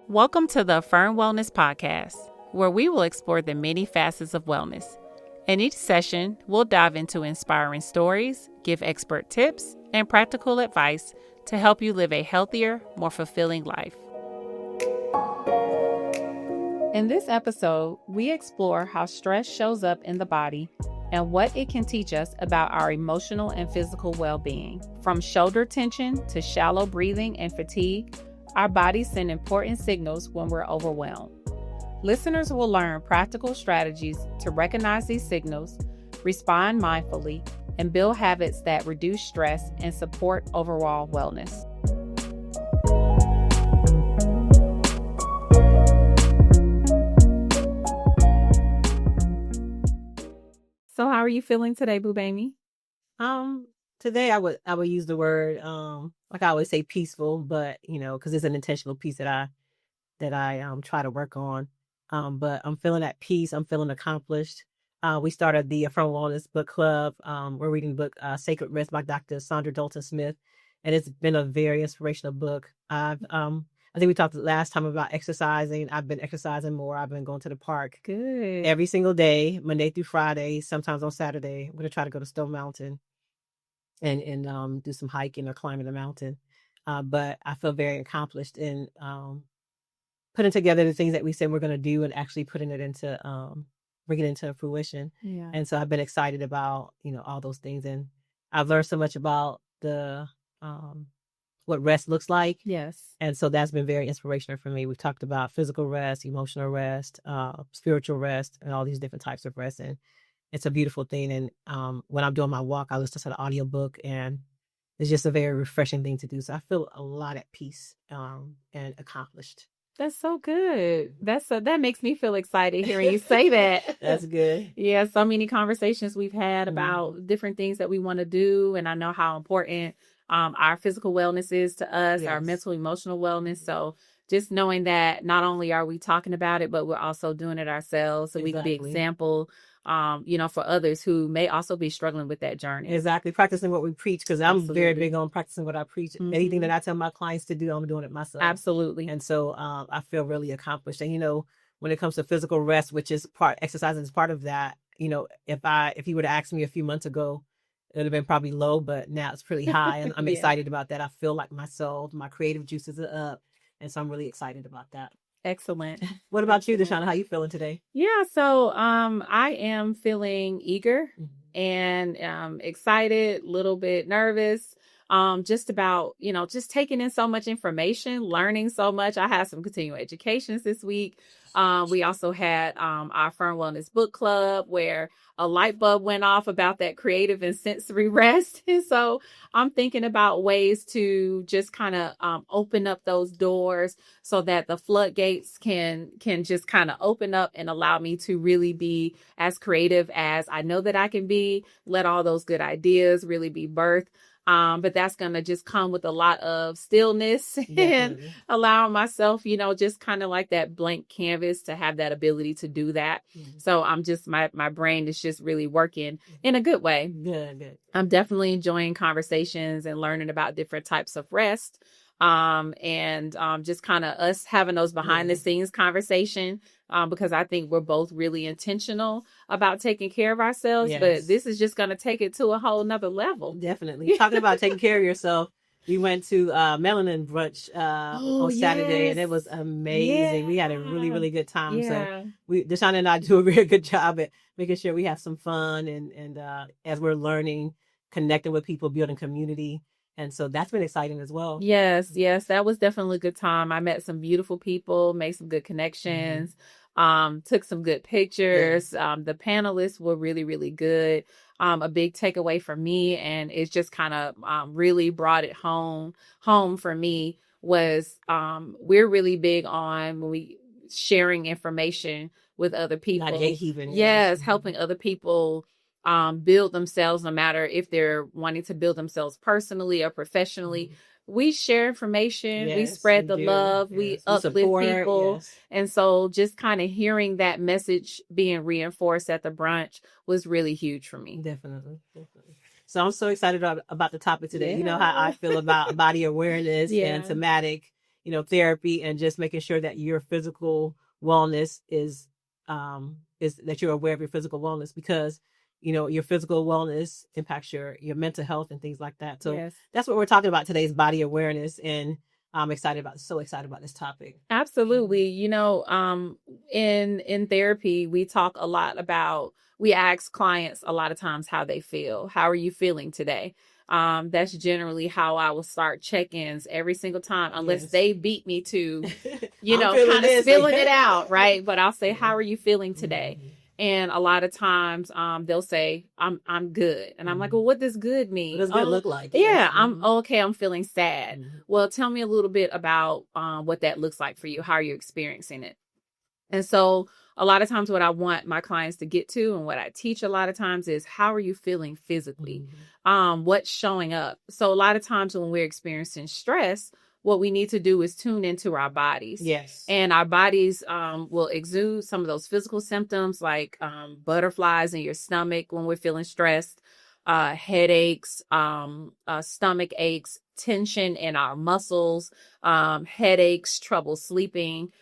Welcome to the Affirm Wellness Podcast, where we will explore the many facets of wellness. In each session, we'll dive into inspiring stories, give expert tips, and practical advice to help you live a healthier, more fulfilling life. In this episode, we explore how stress shows up in the body and what it can teach us about our emotional and physical well-being. From shoulder tension to shallow breathing and fatigue, our bodies send important signals when we're overwhelmed. Listeners will learn practical strategies to recognize these signals, respond mindfully, and build habits that reduce stress and support overall wellness. So how are you feeling today, Boo Baby? Today I would use the word like I always say peaceful, but because it's an intentional piece that I try to work on. But I'm feeling at peace. I'm feeling accomplished. We started the Affirm Wellness Book Club. We're reading the book Sacred Rest by Dr. Sandra Dalton Smith, and it's been a very inspirational book. I think we talked last time about exercising. I've been exercising more. I've been going to the park Good. every single day, Monday through Friday. Sometimes on Saturday, I'm gonna try to go to Stone Mountain and do some hiking or climbing the mountain. But I feel very accomplished in putting together the things that we said we're going to do and actually putting it into bringing it into fruition. Yeah. And so I've been excited about all those things, and I've learned so much about the what rest looks like. Yes. And so that's been very inspirational for me. We've talked about physical rest, emotional rest, spiritual rest, and all these different types of rest. And it's a beautiful thing. And when I'm doing my walk, I listen to the audiobook, and it's just a very refreshing thing to do. So I feel a lot at peace and accomplished. That's so good. That makes me feel excited hearing you say that. That's good. Yeah, so many conversations we've had about different things that we want to do, and I know how important our physical wellness is to us, our mental, emotional wellness. So just knowing that not only are we talking about it, but we're also doing it ourselves, so we can be example, for others who may also be struggling with that journey. Exactly. Practicing what we preach, because I'm very big on practicing what I preach. Anything that I tell my clients to do, I'm doing it myself. Absolutely. And so I feel really accomplished. And, when it comes to physical rest, which is exercising is part of that, if you were to ask me a few months ago, it would have been probably low, but now it's pretty high. And I'm excited about that. I feel like my soul, my creative juices are up. And so I'm really excited about that. Excellent. What about you, Deshauna? How you feeling today? Yeah, so I am feeling eager and excited, a little bit nervous, just about, just taking in so much information, learning so much. I had some continuing educations this week. We also had our Affirm Wellness Book Club, where a light bulb went off about that creative and sensory rest. And so I'm thinking about ways to just kind of open up those doors so that the floodgates can just kind of open up and allow me to really be as creative as I know that I can be, let all those good ideas really be birthed. But that's going to just come with a lot of stillness and allowing myself, just kind of like that blank canvas to have that ability to do that. So I'm just, my brain is just really working in a good way. Good. I'm definitely enjoying conversations and learning about different types of rest. And just kind of us having those behind the scenes conversation, because I think we're both really intentional about taking care of ourselves, but this is just going to take it to a whole nother level. Definitely. Talking about taking care of yourself. We went to Melanin brunch on Saturday, and it was amazing. Yeah. We had a really, really good time. Yeah. So Deshauna and I do a very good job at making sure we have some fun and as we're learning, connecting with people, building community. And so that's been exciting as well. Yes. That was definitely a good time. I met some beautiful people, made some good connections, took some good pictures. The panelists were really, really good. A big takeaway for me, and it's just kind of really brought it home for me, was we're really big on when we sharing information with other people. Not gatekeeping. Yes, helping other people build themselves, no matter if they're wanting to build themselves personally or professionally. We share information, we spread the love, we uplift people. And so just kind of hearing that message being reinforced at the brunch was really huge for me. Definitely. So I'm so excited about the topic today. You know how I feel about body awareness and somatic therapy and just making sure that your physical wellness is that you're aware of your physical wellness, because your physical wellness impacts your mental health and things like that. So Yes. that's what we're talking about today, is body awareness, and I'm so excited about this topic. Absolutely. In therapy, we talk a lot about, we ask clients a lot of times how they feel. How are you feeling today? That's generally how I will start check-ins every single time, unless Yes. they beat me to, I'm feeling kind of this. spilling it out, right? But I'll say, how are you feeling Mhm. today? And a lot of times, they'll say, I'm good. And I'm like, Mhm. well, what does good mean? What does good look like? Yeah, Yes. I'm okay. I'm feeling sad. Mhm. Well, tell me a little bit about what that looks like for you. How are you experiencing it? And so a lot of times what I want my clients to get to, and what I teach a lot of times, is how are you feeling physically? What's showing up? So a lot of times when we're experiencing stress, what we need to do is tune into our bodies. Yes. And our bodies will exude some of those physical symptoms, like butterflies in your stomach when we're feeling stressed, headaches, stomach aches, tension in our muscles, headaches, trouble sleeping,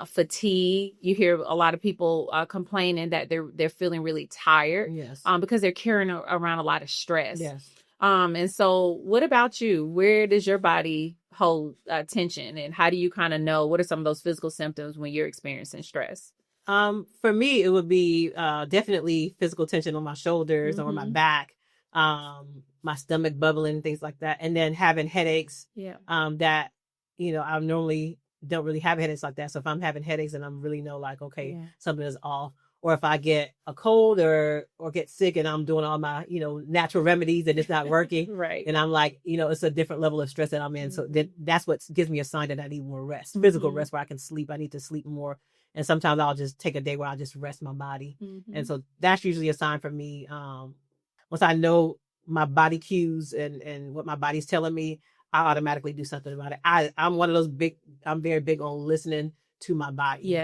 fatigue. You hear a lot of people complaining that they're feeling really tired. Yes. Because they're carrying around a lot of stress. Yes. And so what about you? Where does your body hold tension, and how do you kind of know what are some of those physical symptoms when you're experiencing stress? For me, it would be definitely physical tension on my shoulders or my back, my stomach bubbling, things like that, and then having headaches. Yeah. That I normally don't really have headaches like that. So if I'm having headaches, and I'm really know, like, okay, something is off. Or if I get a cold or get sick and I'm doing all my natural remedies and it's not working, Right. and I'm like, it's a different level of stress that I'm in. So that's what gives me a sign that I need more rest, physical rest, where I can sleep. I need to sleep more. And sometimes I'll just take a day where I'll just rest my body. And so that's usually a sign for me. Once I know my body cues and what my body's telling me, I automatically do something about it. I'm one of those I'm very big on listening to my body.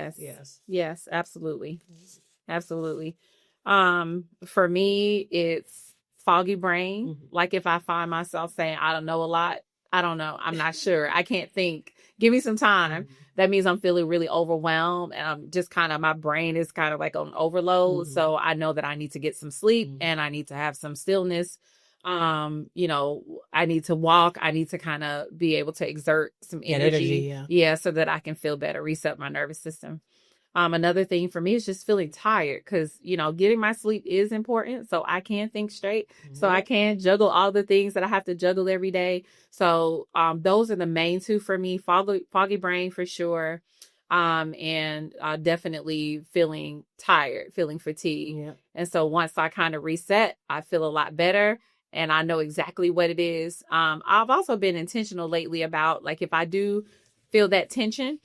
Yes, absolutely. Absolutely. For me, it's foggy brain. Like if I find myself saying, I don't know a lot, I don't know, I'm not sure, I can't think, give me some time. That means I'm feeling really overwhelmed, and I'm just my brain is kind of like on overload. So I know that I need to get some sleep, and I need to have some stillness. I need to walk. I need to kind of be able to exert some energy. So that I can feel better, reset my nervous system. Another thing for me is just feeling tired, because, getting my sleep is important, so I can think straight, so I can juggle all the things that I have to juggle every day. So those are the main two for me: foggy brain for sure, and definitely feeling tired, feeling fatigued. And so once I kind of reset, I feel a lot better, and I know exactly what it is. I've also been intentional lately about, like, if I do feel that tension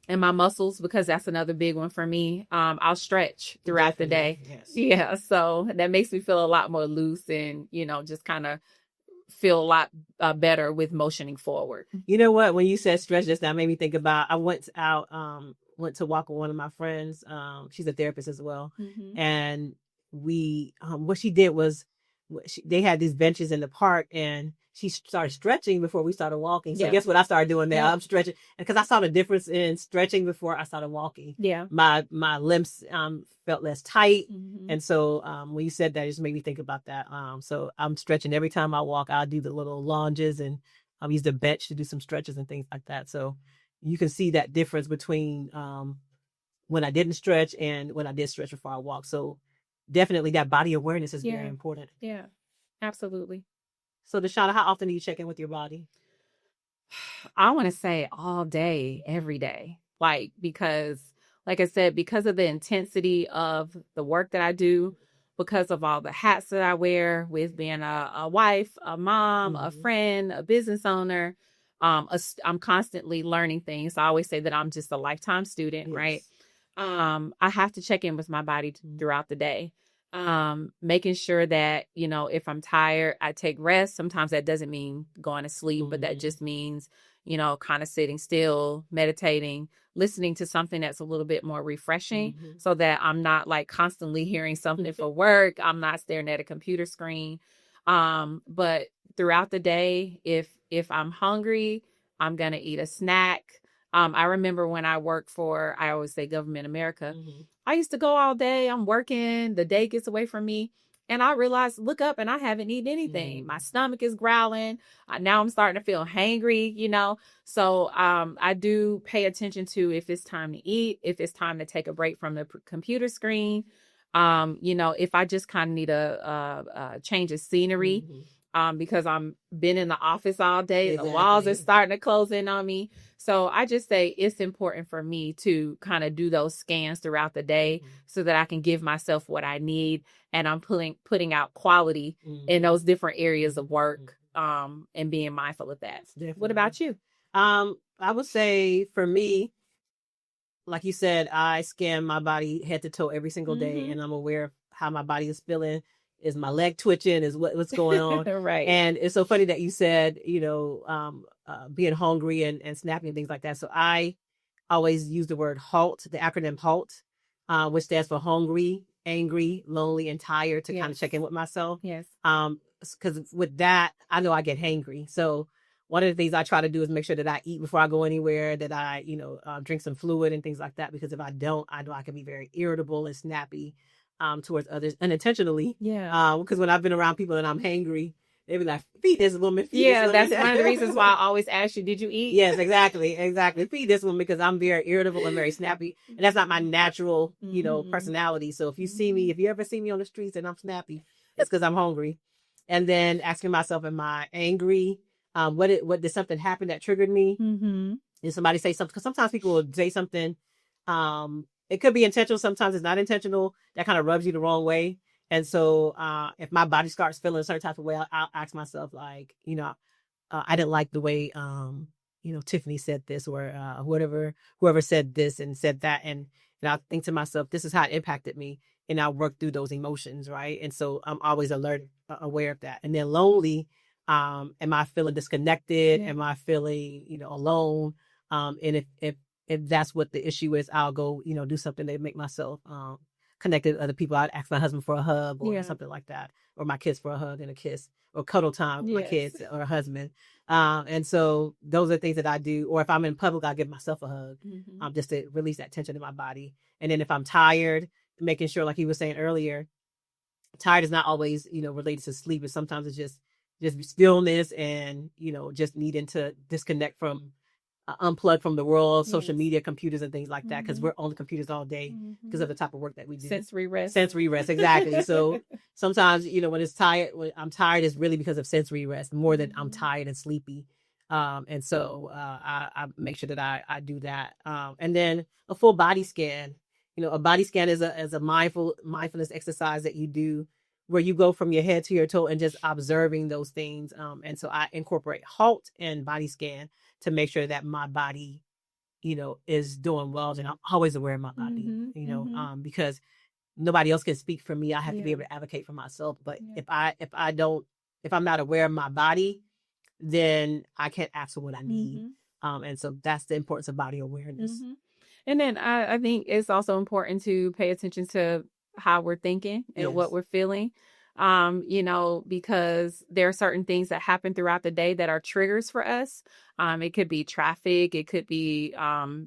in my muscles, because that's another big one for me, I'll stretch throughout the day. So that makes me feel a lot more loose, and just kind of feel a lot better with motioning forward. You know what, when you said stretch just now, made me think about, I went to walk with one of my friends. She's a therapist as well. And we what she did was, they had these benches in the park, and she started stretching before we started walking. So guess what I started doing now? I'm stretching, because I saw the difference in stretching before I started walking. My limbs felt less tight. And so when you said that, it just made me think about that. So I'm stretching every time I walk. I'll do the little lunges, and I'll use the bench to do some stretches and things like that. So you can see that difference between when I didn't stretch and when I did stretch before I walk. So definitely that body awareness is very important. Yeah, absolutely. So Deshauna, how often do you check in with your body? I want to say all day, every day. Because, like I said, because of the intensity of the work that I do, because of all the hats that I wear, with being a wife, a mom, a friend, a business owner, I'm constantly learning things. I always say that I'm just a lifetime student, right? I have to check in with my body throughout the day. Making sure that, if I'm tired, I take rest. Sometimes that doesn't mean going to sleep, but that just means, kind of sitting still, meditating, listening to something that's a little bit more refreshing, so that I'm not like constantly hearing something for work. I'm not staring at a computer screen. But throughout the day, if I'm hungry, I'm going to eat a snack. I remember when I worked for, I always say government America, I used to go all day. I'm working. The day gets away from me. And I realized, look up and I haven't eaten anything. My stomach is growling. Now I'm starting to feel hangry, you know. So I do pay attention to if it's time to eat, if it's time to take a break from the computer screen. You know, if I just kind of need a change of scenery, because I'm been in the office all day. Exactly. The walls are starting to close in on me. So I just say it's important for me to kind of do those scans throughout the day so that I can give myself what I need, and I'm putting out quality in those different areas of work, and being mindful of that. Definitely. What about you? I would say for me, like you said, I scan my body head to toe every single day, and I'm aware of how my body is feeling. Is my leg twitching? Is what's going on? Right. And it's so funny that you said, you know, being hungry and snapping and things like that. So I always use the word HALT, the acronym HALT, which stands for hungry, angry, lonely, and tired, to kind of check in with myself. Yes. Because with that, I know I get hangry. So one of the things I try to do is make sure that I eat before I go anywhere, that I, you know, drink some fluid and things like that. Because if I don't, I know I can be very irritable and snappy towards others unintentionally. Yeah. Because when I've been around people and I'm hangry, they be like, feed this woman, feed yeah, this woman. That's one of the reasons why I always ask you, did you eat? Yes, exactly. Feed this woman, because I'm very irritable and very snappy. And that's not my natural, you know, personality. So if you see me, if you ever see me on the streets and I'm snappy, it's because I'm hungry. And then asking myself, am I angry? What did something happen that triggered me? Did somebody say something? Because sometimes people will say something, it could be intentional, sometimes it's not intentional, that kind of rubs you the wrong way. And so if my body starts feeling a certain type of way, I'll ask myself, like, you know, I didn't like the way, you know, Tiffany said this, or whoever said this and said that. And I think to myself, this is how it impacted me. And I work through those emotions, right? And so I'm always aware of that. And then lonely, am I feeling disconnected? Yeah. Am I feeling, you know, alone? And if that's what the issue is, I'll go, you know, do something to make myself connected to other people. I'd ask my husband for a hug or something like that, or my kids for a hug and a kiss, or cuddle time with my kids or a husband. And so those are things that I do. Or if I'm in public, I'll give myself a hug, just to release that tension in my body. And then if I'm tired, making sure, like you were saying earlier, tired is not always, you know, related to sleep. And sometimes it's just stillness and, you know, just needing to disconnect from, unplug from the world, social media, computers, and things like that, because we're on the computers all day because of the type of work that we do. Sensory rest, exactly. So sometimes, you know, when I'm tired, it's really because of sensory rest more than I'm tired and sleepy. And so I make sure that I do that. And then a full body scan. You know, a body scan is a mindfulness exercise that you do, where you go from your head to your toe and just observing those things. And so I incorporate HALT and body scan to make sure that my body, you know, is doing well. And I'm always aware of my body, you know, because nobody else can speak for me. I have to be able to advocate for myself. But if I'm not aware of my body, then I can't ask for what I need. And so that's the importance of body awareness. And then I think it's also important to pay attention to how we're thinking and what we're feeling. You know, because there are certain things that happen throughout the day that are triggers for us. It could be traffic. It could be,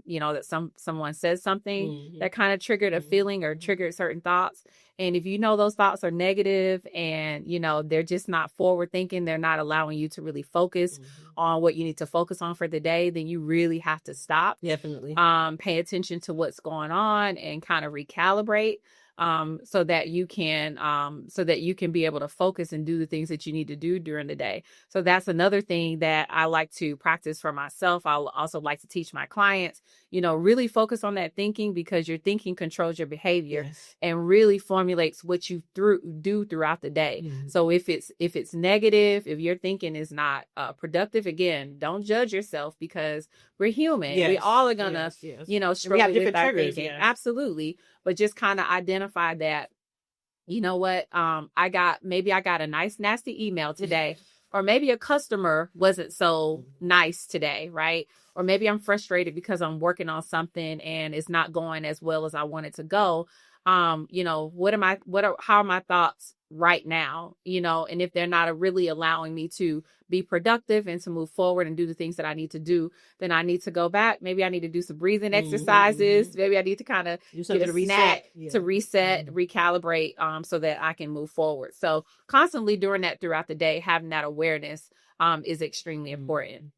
you know, that someone says something that kind of triggered a feeling or triggered certain thoughts. And if you know those thoughts are negative and, you know, they're just not forward thinking, they're not allowing you to really focus on what you need to focus on for the day, then you really have to stop. Definitely. Pay attention to what's going on and kind of recalibrate. So that you can be able to focus and do the things that you need to do during the day. So that's another thing that I like to practice for myself. I also like to teach my clients, you know, really focus on that thinking, because your thinking controls your behavior and really formulates what you do throughout the day. So if it's negative, if your thinking is not productive, again, don't judge yourself, because we're human. We all are gonna, you know, struggle with our thinking. Absolutely. But just kind of identify that, you know what, I got a nice, nasty email today, or maybe a customer wasn't so nice today, right? Or maybe I'm frustrated because I'm working on something and it's not going as well as I want it to go. how are my thoughts right now, and if they're not really allowing me to be productive and to move forward and do the things that I need to do, then I need to go back. Maybe I need to do some breathing exercises. Maybe I need to kind of get a snack to reset, recalibrate, so that I can move forward. So constantly doing that throughout the day, having that awareness, is extremely important.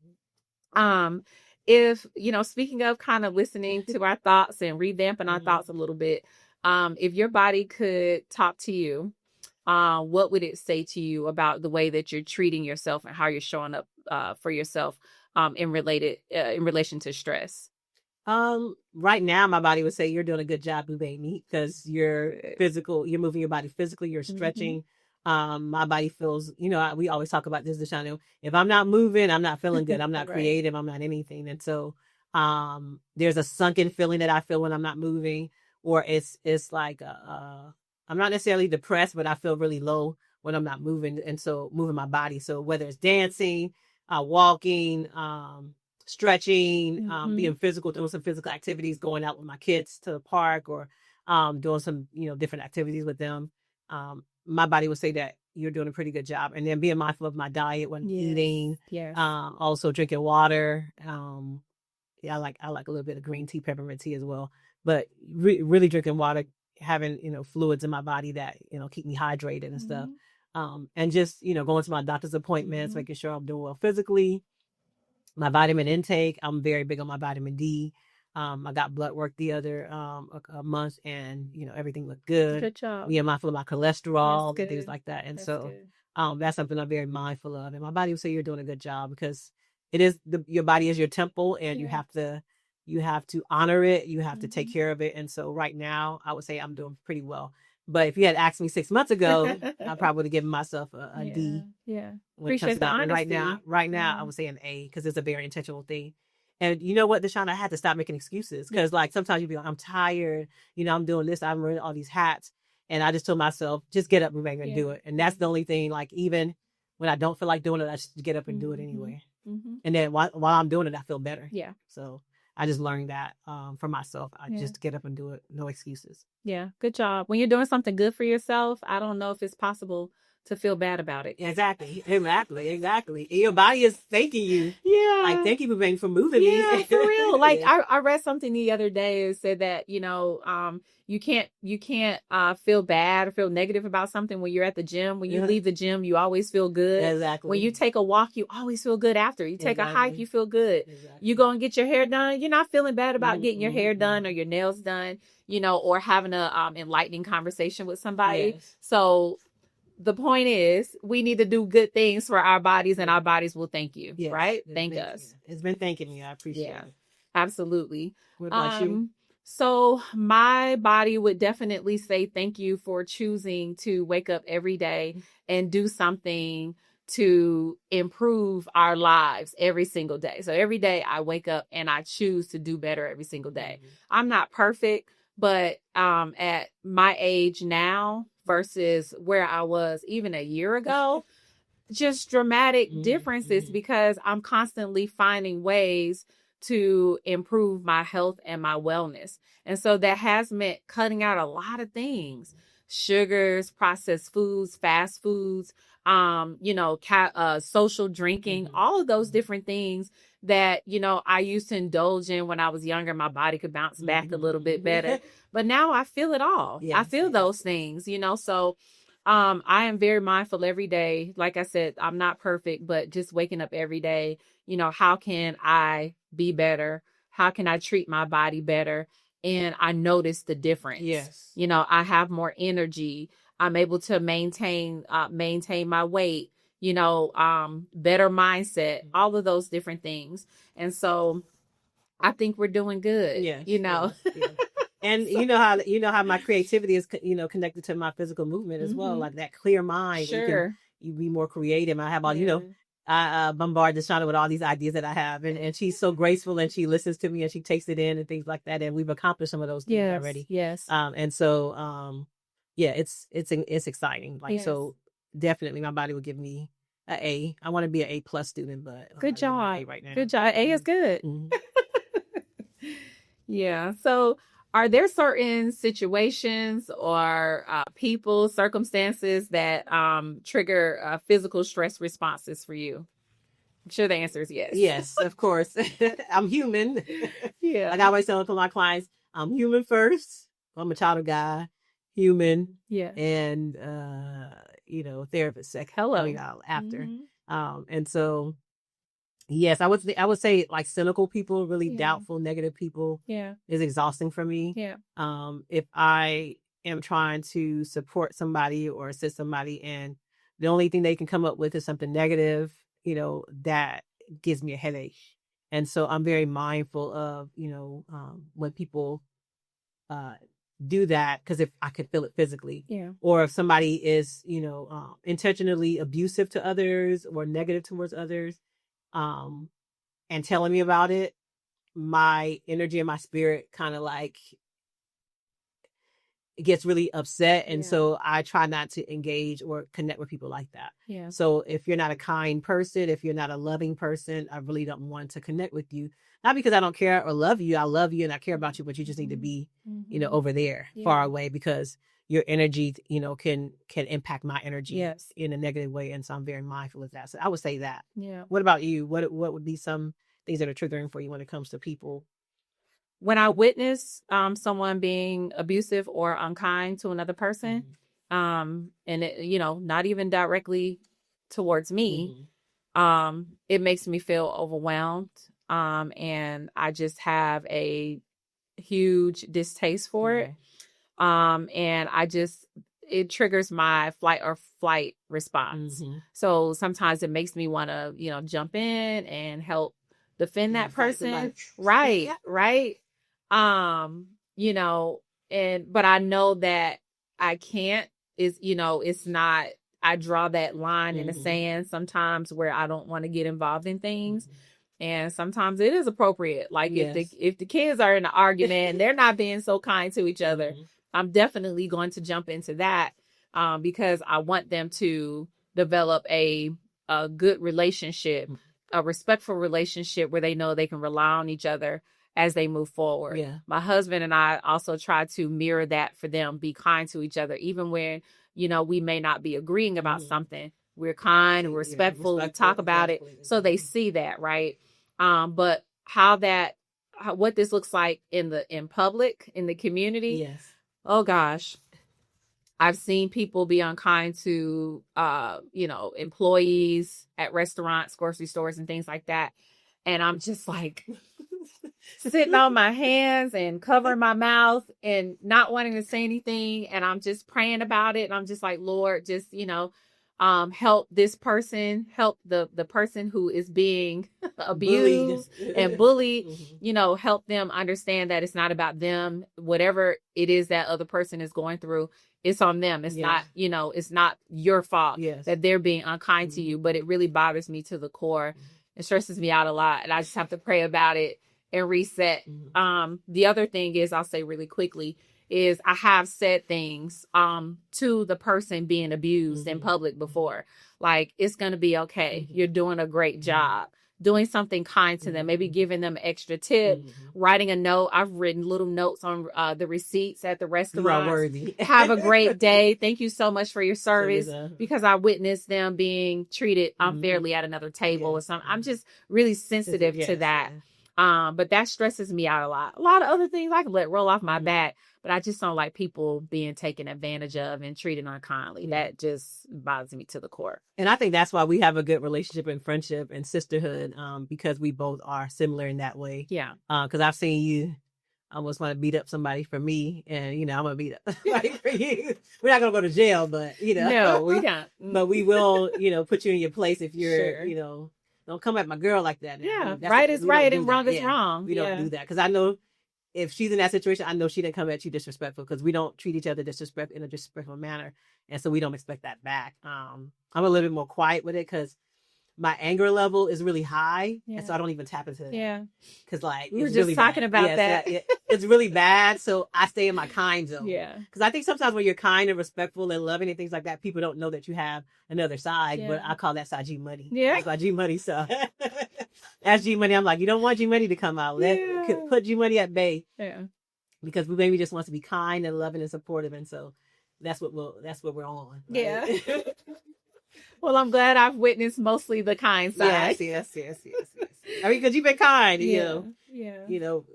If, speaking of kind of listening to our thoughts and revamping our thoughts a little bit, if your body could talk to you, what would it say to you about the way that you're treating yourself and how you're showing up for yourself in relation to stress? Right now, my body would say you're doing a good job, Ubaimi, because you're moving your body physically, you're stretching. My body feels, we always talk about this, Deshaun. If I'm not moving, I'm not feeling good. I'm not creative. I'm not anything. And so, there's a sunken feeling that I feel when I'm not moving, or it's like, I'm not necessarily depressed, but I feel really low when I'm not moving. And so moving my body. So whether it's dancing, walking, stretching, being physical, doing some physical activities, going out with my kids to the park, or doing some, different activities with them. My body would say that you're doing a pretty good job. And then being mindful of my diet when eating, also drinking water. I like a little bit of green tea, peppermint tea as well, but really drinking water, having, fluids in my body that, keep me hydrated and stuff. And just, going to my doctor's appointments, making sure I'm doing well physically. My vitamin intake, I'm very big on my vitamin D. I got blood work the other a month, and everything looked good. Good job. Being mindful of my cholesterol, things like that. And that's something I'm very mindful of. And my body will say you're doing a good job, because it is your body is your temple, and you have to honor it. You have to take care of it. And so right now, I would say I'm doing pretty well. But if you had asked me 6 months ago, I probably would have given myself a D. Yeah. Appreciate the honesty. Right now, I would say an A, because it's a very intentional thing. And you know what, Deshaun, I had to stop making excuses, because like sometimes you'd be like, I'm tired, I'm doing this, I'm wearing all these hats. And I just told myself, just get up and do it. And that's the only thing, like even when I don't feel like doing it, I just get up and do it anyway. And then while I'm doing it, I feel better. Yeah. So I just learned that for myself. I just get up and do it. No excuses. Yeah. Good job. When you're doing something good for yourself, I don't know if it's possible to feel bad about it. Exactly. And your body is thanking you. Yeah. Like, thank you for moving me. Yeah, for real. Like I read something the other day. It said that, you can't feel bad or feel negative about something when you're at the gym. When you leave the gym, you always feel good. Exactly. When you take a walk, you always feel good after. You take a hike, you feel good. You go and get your hair done, you're not feeling bad about getting your hair done or your nails done, or having a enlightening conversation with somebody. Yes. So the point is, we need to do good things for our bodies, and our bodies will thank you, right? Thank us. It's been thanking me. I appreciate it. Absolutely. What about you? So my body would definitely say thank you for choosing to wake up every day and do something to improve our lives every single day. So every day I wake up and I choose to do better every single day. I'm not perfect, but at my age now versus where I was even a year ago, just dramatic differences, because I'm constantly finding ways to improve my health and my wellness. And so that has meant cutting out a lot of things: sugars, processed foods, fast foods, social drinking, all of those different things that, I used to indulge in when I was younger. My body could bounce back a little bit better, but now I feel it all. I feel those things, so I am very mindful every day. Like I said, I'm not perfect, but just waking up every day, how can I be better? How can I treat my body better? And I notice the difference. Yes. I have more energy. I'm able to maintain my weight, better mindset, all of those different things. And so I think we're doing good. Yes. Yes. And you know how my creativity is, connected to my physical movement as well. Like that clear mind. Sure. You be more creative. I have all, I bombard Deshauna with all these ideas that I have, and she's so graceful, and she listens to me, and she takes it in and things like that. And we've accomplished some of those things already. Yes. And so, it's exciting. Like, so definitely my body would give me an A. I want to be an A+ student, but good job right now. Good job. A is good. Yeah. So Are there certain situations or people, circumstances that trigger physical stress responses for you? I'm sure the answer is yes. Yes, of course. I'm human. Yeah. Like I always tell to my clients, I'm human first. I'm a child of God, human, Yeah. and therapist second. Hello. After. Mhm. And so yes, I would say like cynical people, really Yeah. doubtful, negative people Yeah. is exhausting for me. Yeah. If I am trying to support somebody or assist somebody and the only thing they can come up with is something negative, that gives me a headache. And so I'm very mindful of, when people do that, because if I could feel it physically, Yeah. or if somebody is, intentionally abusive to others or negative towards others, and telling me about it, my energy and my spirit kind of like it gets really upset. And Yeah. so I try not to engage or connect with people like that. Yeah. So if you're not a kind person, if you're not a loving person, I really don't want to connect with you. Not because I don't care or love you. I love you and I care about you, but you just need to be, over there far away, because your energy, can impact my energy Yes. in a negative way. And so I'm very mindful of that. So I would say that. Yeah. What about you? What would be some things that are triggering for you when it comes to people? When I witness someone being abusive or unkind to another person, and it, not even directly towards me, it makes me feel overwhelmed. And I just have a huge distaste for it. And it triggers my fight or flight response. So sometimes it makes me want to, jump in and help defend that person. Right. Yeah. Right. But I know that I can't it's not, I draw that line in the sand sometimes where I don't want to get involved in things. And sometimes it is appropriate. Like if the kids are in an argument and they're not being so kind to each other, I'm definitely going to jump into that because I want them to develop a good relationship, a respectful relationship where they know they can rely on each other as they move forward. Yeah. My husband and I also try to mirror that for them, be kind to each other, even when, we may not be agreeing about something. We're kind, we're respectful, we talk about it. So they see that, right? But what this looks like in public, in the community. Yes. Oh gosh. I've seen people be unkind to, employees at restaurants, grocery stores, and things like that. And I'm just like sitting on my hands and covering my mouth and not wanting to say anything. And I'm just praying about it. And I'm just like, Lord, just, help this person, help the person who is being abused and bullied, help them understand that it's not about them. Whatever it is that other person is going through, it's on them. It's not, it's not your fault that they're being unkind to you, but it really bothers me to the core. It stresses me out a lot. And I just have to pray about it and reset. The other thing is, I'll say really quickly, is I have said things to the person being abused in public before. Like, it's going to be okay. You're doing a great job. Doing something kind to them, maybe giving them an extra tip, writing a note. I've written little notes on the receipts at the restaurant. You are worthy. Have a great day. Thank you so much for your service, because I witnessed them being treated unfairly at another table or something. I'm just really sensitive to that. But that stresses me out a lot. A lot of other things I can let roll off my back, but I just don't like people being taken advantage of and treated unkindly. That just bothers me to the core. And I think that's why we have a good relationship and friendship and sisterhood, because we both are similar in that way. Yeah. Because I've seen you almost want to beat up somebody for me, and I'm gonna beat up somebody for you. We're not gonna go to jail, but no, we don't. But we will, put you in your place if you're, Sure. Don't come at my girl like that. Yeah, right is right and wrong is wrong. We don't do that, because I know if she's in that situation, I know she didn't come at you disrespectful, because we don't treat each other in a disrespectful manner, and so we don't expect that back. I'm a little bit more quiet with it, because my anger level is really high, and so I don't even tap into that. Yeah, because we were just talking about that. It's really bad, so I stay in my kind zone. Yeah, because I think sometimes when you're kind and respectful and loving and things like that, people don't know that you have another side. But I call that side G Money. Yeah, that's why G Money. So that's G Money. I'm like, you don't want G Money to come out. Put G Money at bay. Yeah. because we maybe just wants to be kind and loving and supportive, and so that's what we're on. Right? Yeah. Well, I'm glad I've witnessed mostly the kind side. Yes. I mean, because you've been kind, Yeah. you know,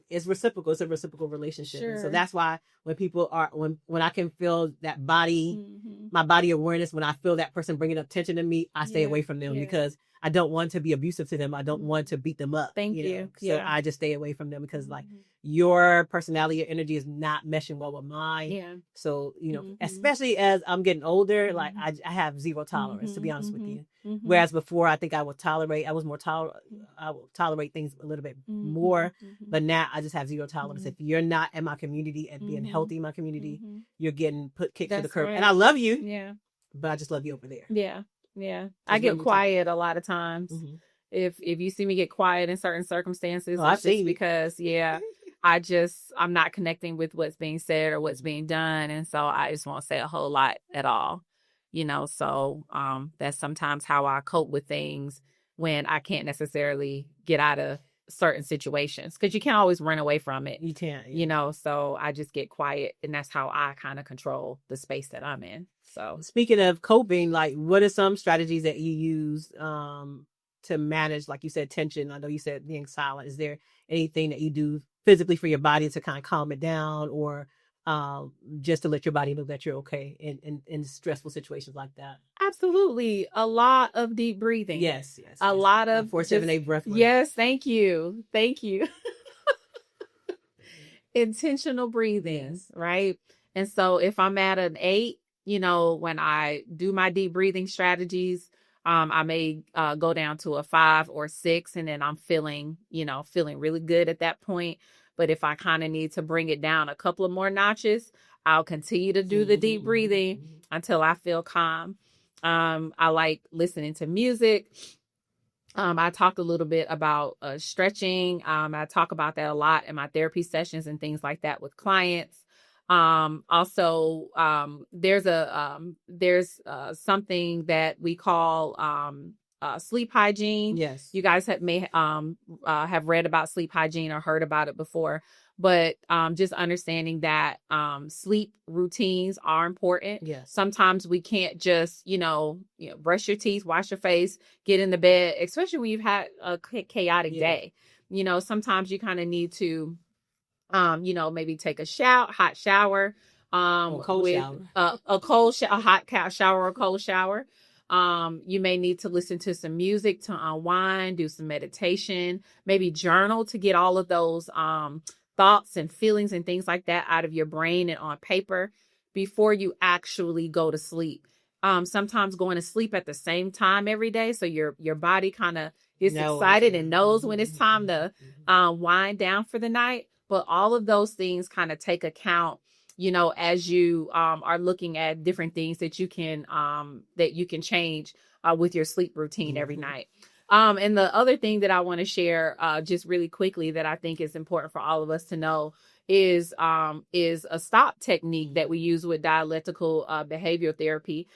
it's reciprocal. It's a reciprocal relationship. And so Sure. that's why when people are, when I can feel that body, Mm-hmm. my body awareness, when I feel that person bringing up tension to me, I stay Yeah. away from them Yeah. because I don't want to be abusive to them. I don't want to beat them up. Thank know? you. So Yeah. I just stay away from them because like Mhm. your personality, your energy is not meshing well with mine. Yeah. So, Mhm. especially as I'm getting older, like Mhm. I have zero tolerance, to be honest with you. Mhm. Whereas before, I think I would tolerate. I will tolerate things a little bit more. Mhm. But now I just have zero tolerance. Mhm. If you're not in my community and being Mhm. healthy in my community, Mhm. you're getting kicked to the That's curb. right. And I love you, Yeah. but I just love you over there. Yeah. Yeah. I Just get love you too. quiet a lot of times. Mm-hmm. If you see me get quiet in certain circumstances, Oh, it's I've seen just you. because I'm not connecting with what's being said or what's being done, and so I just won't say a whole lot at all. So that's sometimes how I cope with things when I can't necessarily get out of certain situations, because you can't always run away from it. You can't. Yeah. So I just get quiet, and that's how I kind of control the space that I'm in. So Speaking of coping, like what are some strategies that you use to manage, like you said, tension? I know you said being silent. Is there anything that you do physically for your body to kind of calm it down, or just to let your body know that you're okay in stressful situations like that? absolutely, a lot of deep breathing. Yes. A lot of 4-7-8 breath work. Yes, thank you. Intentional breathing, Yes. right? And so if I'm at an 8, when I do my deep breathing strategies, I may go down to a 5 or 6, and then I'm feeling really good at that point. But if I kind of need to bring it down a couple of more notches, I'll continue to do the deep breathing until I feel calm. I like listening to music. I talked a little bit about stretching. I talk about that a lot in my therapy sessions and things like that with clients. Also, there's something that we call sleep hygiene. Yes. You guys may have read about sleep hygiene or heard about it before, but just understanding that sleep routines are important. Yes. Sometimes we can't just brush your teeth, wash your face, get in the bed, especially when you've had a chaotic day. Sometimes you kind of need to maybe take a hot shower, Or cold with shower. a hot shower or cold shower. You may need to listen to some music to unwind, do some meditation, maybe journal to get all of those thoughts and feelings and things like that out of your brain and on paper before you actually go to sleep. Sometimes going to sleep at the same time every day, so your body kind of gets excited and knows when it's time to wind down for the night. But all of those things kind of take account, as you are looking at different things that you can change with your sleep routine every night. And the other thing that I want to share just really quickly that I think is important for all of us to know is a stop technique that we use with dialectical behavioral therapy.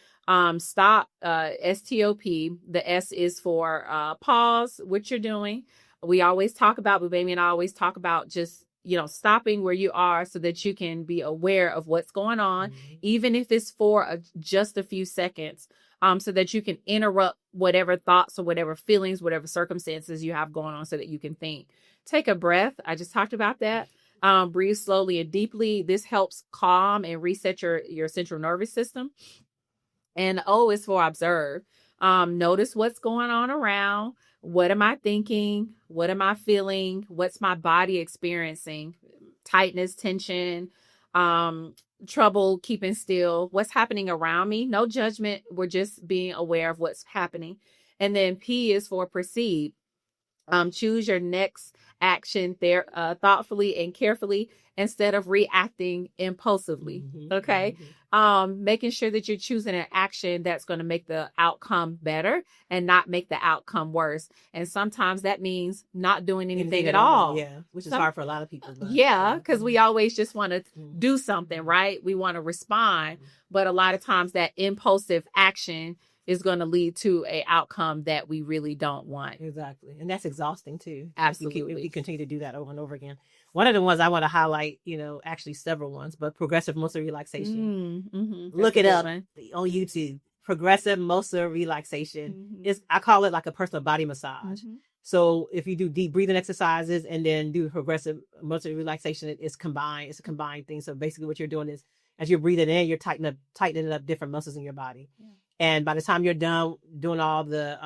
Stop, S-T-O-P. The S is for pause what you're doing. We always talk about, but Baby and I always talk about just stopping where you are so that you can be aware of what's going on, even if it's for just a few seconds, so that you can interrupt whatever thoughts or whatever feelings, whatever circumstances you have going on so that you can think. Take a breath. I just talked about that. Breathe slowly and deeply. This helps calm and reset your central nervous system. And O is for observe. Notice what's going on around. What am I thinking? What am I feeling? What's my body experiencing? Tightness, tension, trouble keeping still. What's happening around me? No judgment. We're just being aware of what's happening. And then P is for perceive. Choose your next action there thoughtfully and carefully instead of reacting impulsively. Okay. Making sure that you're choosing an action that's going to make the outcome better and not make the outcome worse. And sometimes that means not doing anything at all. Yeah. Which is hard for a lot of people. Yeah. Because we always just want to do something, right? We want to respond. But a lot of times that impulsive action is going to lead to a outcome that we really don't want. Exactly. And that's exhausting too. Absolutely. If you continue to do that over and over again. One of the ones I want to highlight, actually several ones, but progressive muscle relaxation. Look it up on YouTube. Progressive muscle relaxation I call it like a personal body massage. So if you do deep breathing exercises and then do progressive muscle relaxation, it's combined. It's a combined thing. So basically what you're doing is as you're breathing in, you're tightening up different muscles in your body. Yeah. And by the time you're done doing all the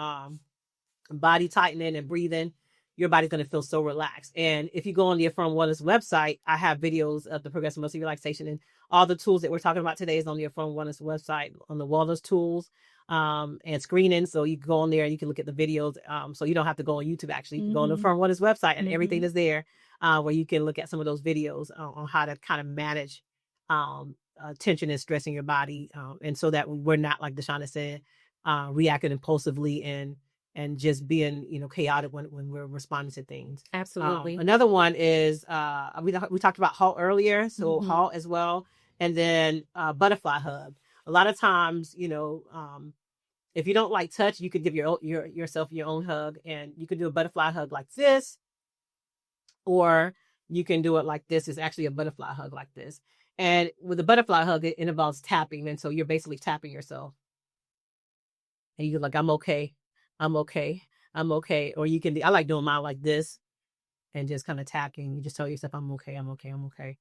body tightening and breathing, your body's going to feel so relaxed. And if you go on the Affirm Wellness website, I have videos of the progressive muscle relaxation, and all the tools that we're talking about today is on the Affirm Wellness website on the wellness tools and screening. So you can go on there and you can look at the videos. So you don't have to go on YouTube, actually. You can go on the Affirm Wellness website and everything is there where you can look at some of those videos on how to kind of manage tension and stress in your body. And so that we're not, like Deshauna said, reacting impulsively and just being, chaotic when we're responding to things. Absolutely. Another one is, we talked about HALT earlier. So HALT as well. And then butterfly hug. A lot of times, if you don't like touch, you could give yourself your own hug, and you can do a butterfly hug like this, or you can do it like this. It's actually a butterfly hug like this. And with the butterfly hug, it involves tapping. And so you're basically tapping yourself. And you're like, I'm okay. I'm okay. I'm okay. Or you can, I like doing mine like this and just kind of tapping. You just tell yourself, I'm okay. I'm okay. I'm okay.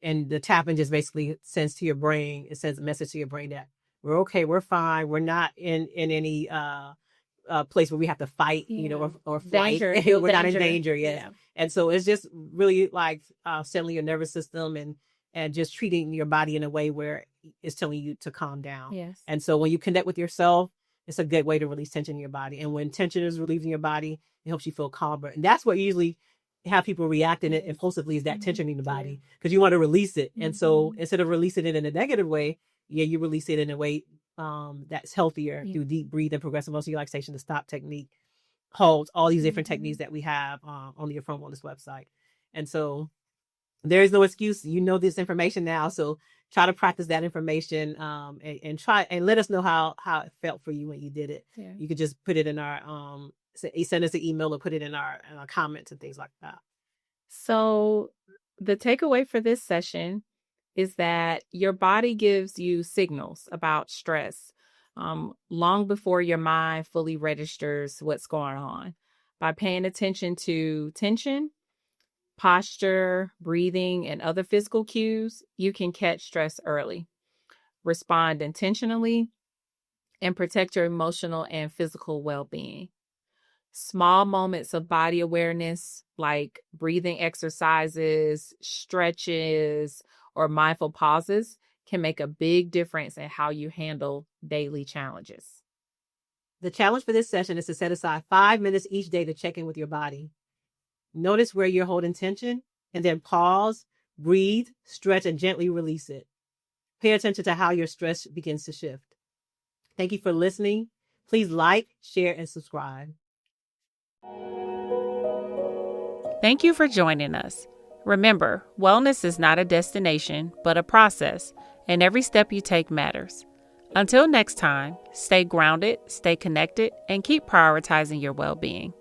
And the tapping just basically sends to your brain. It sends a message to your brain that we're okay. We're fine. We're not in any, place where we have to fight, or flight. We're not in danger yet. Yeah. And so it's just really like, settling your nervous system and just treating your body in a way where it's telling you to calm down. Yes. And so when you connect with yourself, it's a good way to release tension in your body. And when tension is relieved in your body, it helps you feel calmer. And that's what usually have people reacting impulsively is that tension in the body, because you want to release it. And so instead of releasing it in a negative way, you release it in a way that's healthier through deep breathing, progressive muscle relaxation, the stop technique, holds, all these different techniques that we have on the Affirm Wellness website. And so there is no excuse. You know this information now, so try to practice that information and try and let us know how it felt for you when you did it. Yeah. You could just put it in our send us an email or put it in our comments and things like that. So the takeaway for this session is that your body gives you signals about stress long before your mind fully registers what's going on. By paying attention to tension, posture, breathing, and other physical cues, you can catch stress early, respond intentionally, and protect your emotional and physical well-being. Small moments of body awareness, like breathing exercises, stretches, or mindful pauses, can make a big difference in how you handle daily challenges. The challenge for this session is to set aside 5 minutes each day to check in with your body. Notice where you're holding tension, and then pause, breathe, stretch, and gently release it. Pay attention to how your stress begins to shift. Thank you for listening. Please like, share, and subscribe. Thank you for joining us. Remember, wellness is not a destination, but a process, and every step you take matters. Until next time, stay grounded, stay connected, and keep prioritizing your well-being.